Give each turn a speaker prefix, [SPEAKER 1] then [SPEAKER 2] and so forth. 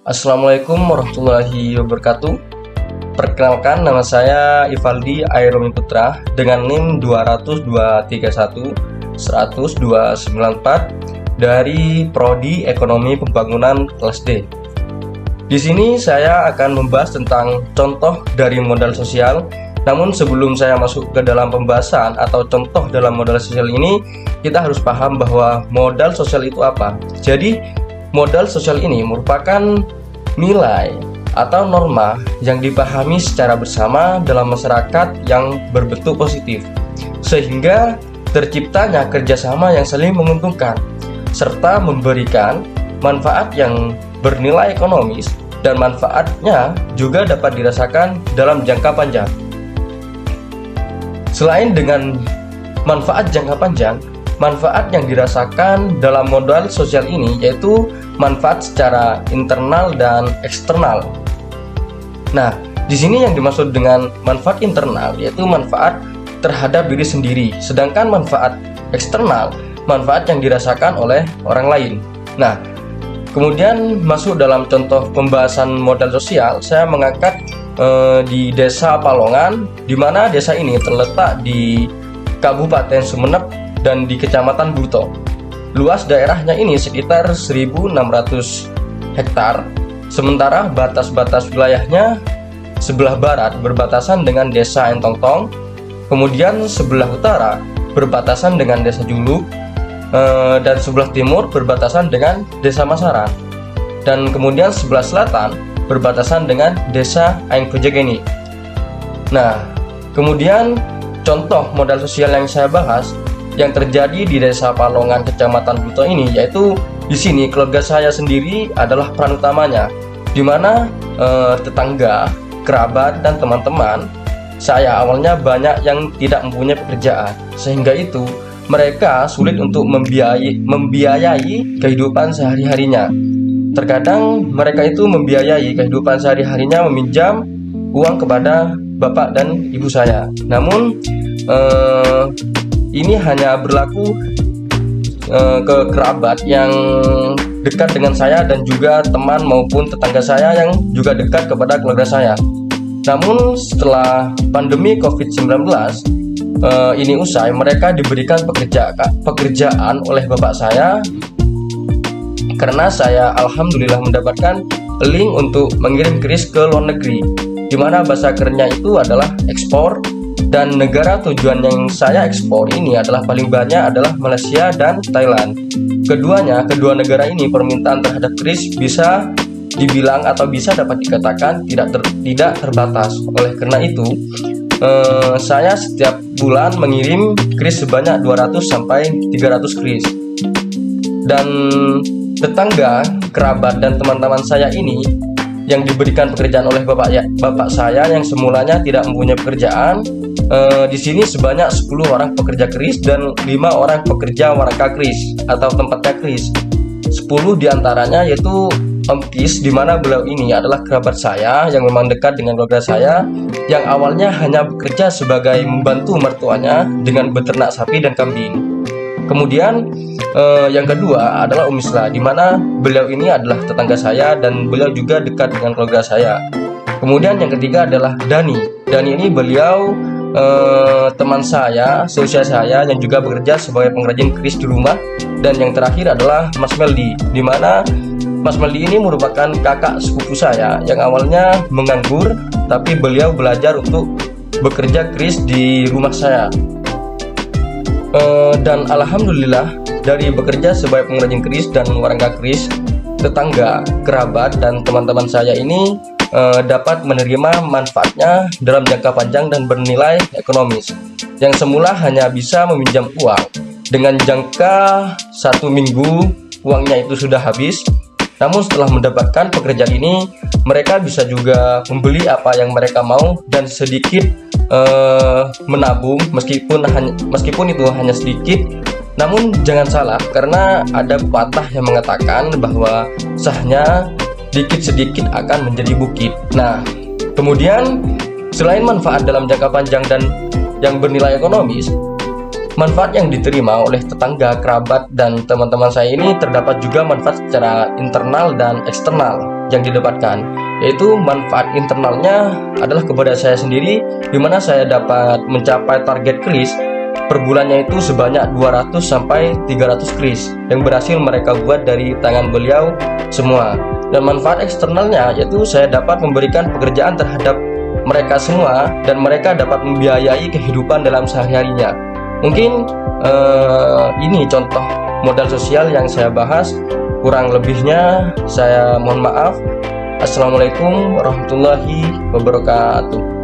[SPEAKER 1] Assalamualaikum warahmatullahi wabarakatuh. Perkenalkan, nama saya Ivaldi Airomi Putra dengan NIM 200231100-294 dari Prodi Ekonomi Pembangunan kelas D. Di sini saya akan membahas tentang contoh dari modal sosial. Namun sebelum saya masuk ke dalam pembahasan atau contoh dalam modal sosial ini, kita harus paham bahwa modal sosial itu apa. Jadi, modal sosial ini merupakan nilai atau norma yang dipahami secara bersama dalam masyarakat yang berbentuk positif, sehingga terciptanya kerjasama yang saling menguntungkan, serta memberikan manfaat yang bernilai ekonomis, dan manfaatnya juga dapat dirasakan dalam jangka panjang. Selain dengan manfaat jangka panjang, manfaat yang dirasakan dalam modal sosial ini yaitu manfaat secara internal dan eksternal. Nah, di sini yang dimaksud dengan manfaat internal yaitu manfaat terhadap diri sendiri, sedangkan manfaat eksternal, manfaat yang dirasakan oleh orang lain. Nah, kemudian masuk dalam contoh pembahasan modal sosial, saya mengangkat di Desa Palongan, di mana desa ini terletak di Kabupaten Sumeneb dan di Kecamatan Buto. Luas daerahnya ini sekitar 1.600 hektar, sementara batas-batas wilayahnya sebelah barat berbatasan dengan Desa Entongtong, kemudian sebelah utara berbatasan dengan Desa Juluk, dan sebelah timur berbatasan dengan Desa Masaran, dan kemudian sebelah selatan berbatasan dengan Desa Aing Pejegeni. Nah, kemudian contoh modal sosial yang saya bahas yang terjadi di Desa Palongan Kecamatan Buto ini, yaitu di sini keluarga saya sendiri adalah peran utamanya, di mana tetangga, kerabat, dan teman-teman saya awalnya banyak yang tidak mempunyai pekerjaan, sehingga itu mereka sulit untuk membiayai kehidupan sehari-harinya. Terkadang mereka itu membiayai kehidupan sehari-harinya meminjam uang kepada bapak dan ibu saya. Namun ini hanya berlaku ke kerabat yang dekat dengan saya dan juga teman maupun tetangga saya yang juga dekat kepada keluarga saya. Namun setelah pandemi COVID-19 ini usai, mereka diberikan pekerjaan oleh bapak saya, karena saya alhamdulillah mendapatkan link untuk mengirim kris ke luar negeri, di mana bahasa kerennya itu adalah ekspor, dan negara tujuan yang saya ekspor ini adalah paling banyak adalah Malaysia dan Thailand. Kedua negara ini permintaan terhadap kris bisa dibilang atau bisa dapat dikatakan tidak terbatas. Oleh karena itu, saya setiap bulan mengirim kris sebanyak 200 sampai 300 kris. Dan tetangga, kerabat, dan teman-teman saya ini yang diberikan pekerjaan oleh bapak saya yang semulanya tidak mempunyai pekerjaan, di sini sebanyak 10 orang pekerja kris dan 5 orang pekerja warangka kris atau tempatnya kris. 10 diantaranya yaitu Om Kis, di mana beliau ini adalah kerabat saya yang memang dekat dengan keluarga saya, yang awalnya hanya bekerja sebagai membantu mertuanya dengan beternak sapi dan kambing. Kemudian yang kedua adalah Om Isla, di mana beliau ini adalah tetangga saya dan beliau juga dekat dengan keluarga saya. Kemudian yang ketiga adalah Dani. Dani ini beliau teman saya, seusia saya, yang juga bekerja sebagai pengrajin keris di rumah. Dan yang terakhir adalah Mas Meldi, di mana Mas Meldi ini merupakan kakak sepupu saya yang awalnya menganggur, tapi beliau belajar untuk bekerja keris di rumah saya. Dan alhamdulillah dari bekerja sebagai pengrajin keris dan warangka keris, tetangga, kerabat, dan teman-teman saya ini dapat menerima manfaatnya dalam jangka panjang dan bernilai ekonomis. Yang semula hanya bisa meminjam uang, dengan jangka 1 minggu uangnya itu sudah habis. Namun setelah mendapatkan pekerjaan ini, mereka bisa juga membeli apa yang mereka mau dan sedikit menabung, meskipun itu hanya sedikit. Namun jangan salah, karena ada pepatah yang mengatakan bahwa sahnya dikit sedikit akan menjadi bukit. Nah, kemudian selain manfaat dalam jangka panjang dan yang bernilai ekonomis, manfaat yang diterima oleh tetangga, kerabat, dan teman-teman saya ini terdapat juga manfaat secara internal dan eksternal yang didapatkan, yaitu manfaat internalnya adalah kepada saya sendiri, di mana saya dapat mencapai target kris per bulannya itu sebanyak 200 sampai 300 kris yang berhasil mereka buat dari tangan beliau semua. Dan manfaat eksternalnya yaitu saya dapat memberikan pekerjaan terhadap mereka semua dan mereka dapat membiayai kehidupan dalam sehari-harinya. Mungkin ini contoh modal sosial yang saya bahas. Kurang lebihnya saya mohon maaf. Assalamualaikum warahmatullahi wabarakatuh.